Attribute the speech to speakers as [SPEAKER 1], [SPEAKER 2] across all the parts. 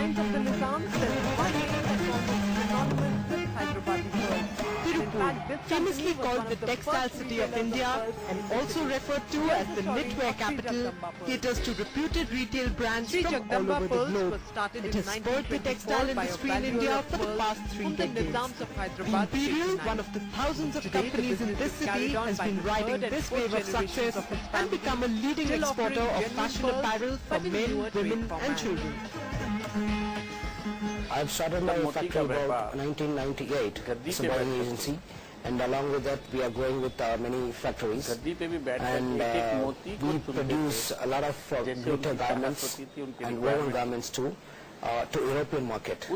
[SPEAKER 1] times of the Nizams, there was one name that was almost synonymous with Hyderabadi pearls.
[SPEAKER 2] Tirupur, famously called the textile city of India and also referred to as the knitwear capital, caters to reputed retail brands from all over the globe. It has spurred the textile industry in India for the past 3 decades. The Imperial, one of the thousands of companies in this city, has been riding this wave of success and become a leading exporter of fashion apparel for men, women and children.
[SPEAKER 3] I've started my factory about 1998. It's a buying agency, and along with that we are growing with many factories, and we produce a lot of glitter garments and woven garments too to European market.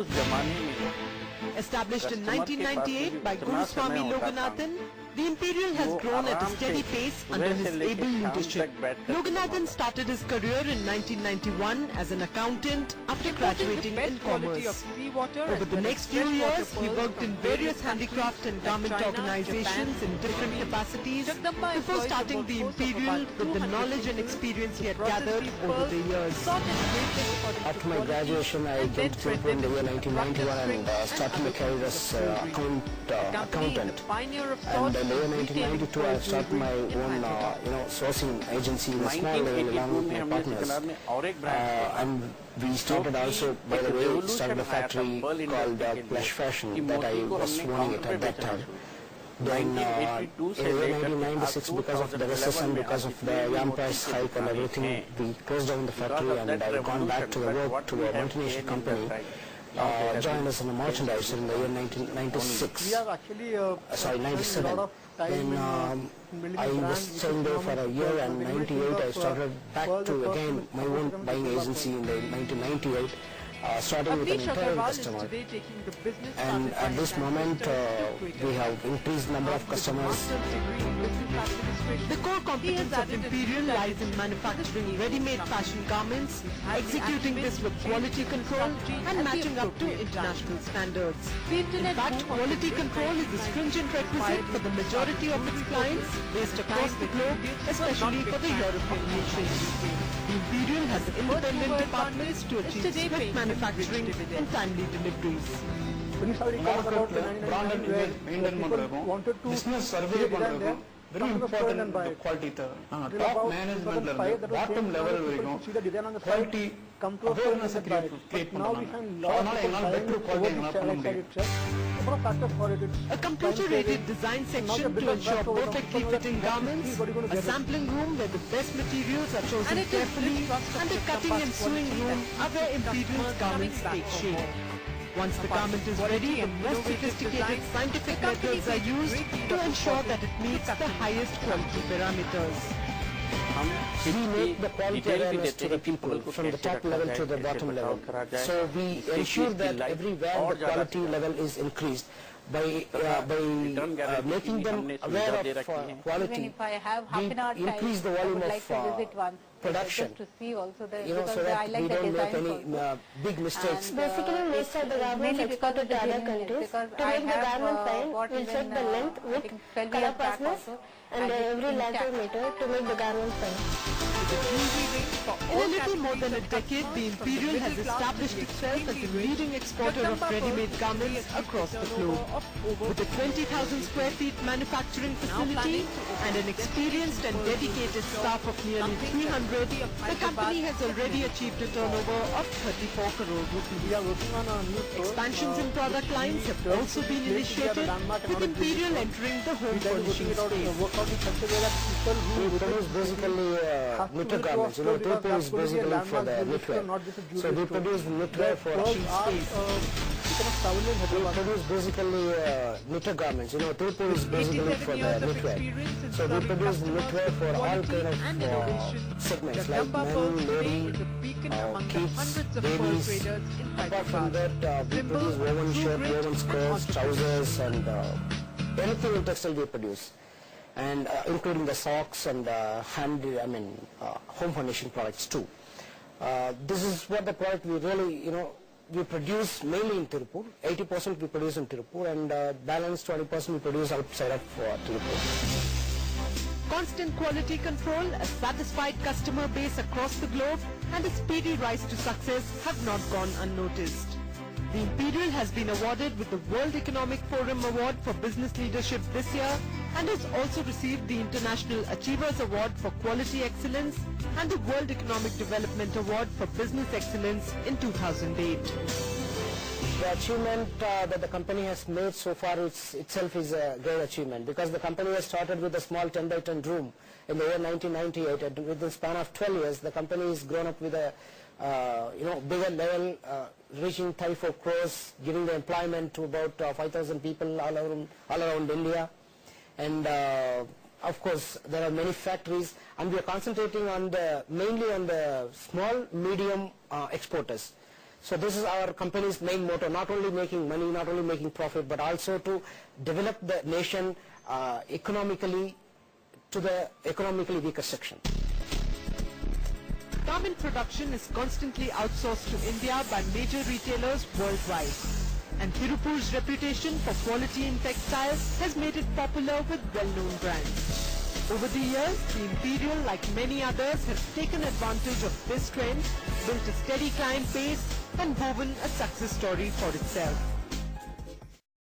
[SPEAKER 2] Established in 1998 by Guru Swami Loganathan, the Imperial has grown at a steady pace under his able leadership. Loganathan started his career in 1991 as an accountant after graduating in commerce. Over the next few years, he worked in various handicraft and garment organizations in different capacities before starting the Imperial with the knowledge and experience he had gathered over the years.
[SPEAKER 3] After my graduation, I came to Tirupur in the year 1991 and started my career as accountant. And in the year 1992, I started my own, sourcing agency in a small level along with my partners. And we started also, by the way, started a factory called Plush Fashion that I was owning it at that time. Then in the year 1996, because of the recession, because of the yam price hike and everything, we closed down the factory and I've gone back to the work to a multinational company. Joined us in the merchandise in the year 1996, sorry 97. Then I was staying there for a year, and 98 I started back to again my own buying agency in the 1998. Starting with an internal customer, and at this moment we have increased number of customers.
[SPEAKER 2] The core competence of Imperial lies in manufacturing ready-made fashion garments, executing this with quality control and matching up to international standards. In fact, quality control is a stringent requisite for the majority of its clients based across the globe, especially for the European nations. The Imperial has independent departments to achieve swift manufacturing and timely deliveries.
[SPEAKER 4] Business survey very important quality top management level, bottom level quality awareness create
[SPEAKER 2] a computer-aided design section to ensure perfectly fitting garments, a sampling room where the best materials are chosen carefully, and a cutting and sewing room are where Imperial's garments take shape. Once the garment is ready, the most sophisticated scientific methods are used to ensure that it meets the highest quality parameters.
[SPEAKER 3] We make the quality awareness to the people from the top level to the bottom level. So we ensure that everywhere the quality level is increased by making them aware of quality.
[SPEAKER 5] Even if I have half an hour
[SPEAKER 3] We increase the
[SPEAKER 5] time,
[SPEAKER 3] volume
[SPEAKER 5] I would like to
[SPEAKER 3] of
[SPEAKER 5] visit one.
[SPEAKER 3] production,
[SPEAKER 5] Just to see also the,
[SPEAKER 3] so that
[SPEAKER 5] I like
[SPEAKER 3] we
[SPEAKER 5] the
[SPEAKER 3] don't make
[SPEAKER 5] designs
[SPEAKER 3] any
[SPEAKER 5] also.
[SPEAKER 3] big mistakes.
[SPEAKER 6] Basically, most of the garments exported to other countries. To make the garment fine, we'll check the length, width, color fastness, and every lateral meter to make the garment fine.
[SPEAKER 2] In a little more than a decade, the Imperial has established itself as a leading exporter of ready-made garments across the globe. With a 20,000 square feet manufacturing facility and an experienced and dedicated staff of nearly 300, the company has already achieved a turnover of 34 crore rupees. Expansions in product lines have also been initiated, with Imperial entering the home furnishing space.
[SPEAKER 3] We produce basically knitwear garments. Tirupur is basically for the knitwear. So we produce knitwear for space. We produce basically knitwear garments. Tirupur is basically for the knitwear. So we produce knitwear for all kind of segments like men, lady, kids, babies. Apart from that, we produce woven shirt, woven skirts, trousers, and anything in textile we produce. And including the socks and home furnishing products too. This is what the product we really, we produce mainly in Tirupur. 80% we produce in Tirupur, and balance 20% we produce outside of Tirupur.
[SPEAKER 2] constant quality control, a satisfied customer base across the globe, and a speedy rise to success have not gone unnoticed. The Imperial has been awarded with the World Economic Forum Award for Business Leadership this year and has also received the International Achievers Award for Quality Excellence and the World Economic Development Award for Business Excellence in 2008.
[SPEAKER 3] The achievement that the company has made so far itself is a great achievement, because the company has started with a small 10 by 10 room in the year 1998, and within the span of 12 years the company has grown up with a bigger level, reaching 34 crores, giving the employment to about 5,000 people all around India. And of course there are many factories, and we are concentrating on mainly on the small medium exporters. So this is our company's main motto: not only making money, not only making profit, but also to develop the nation economically to the economically weaker section.
[SPEAKER 2] Garment production is constantly outsourced to India by major retailers worldwide. And Tirupur's reputation for quality in textiles has made it popular with well-known brands. Over the years, the Imperial, like many others, has taken advantage of this trend, built a steady client base, and woven a success story for itself.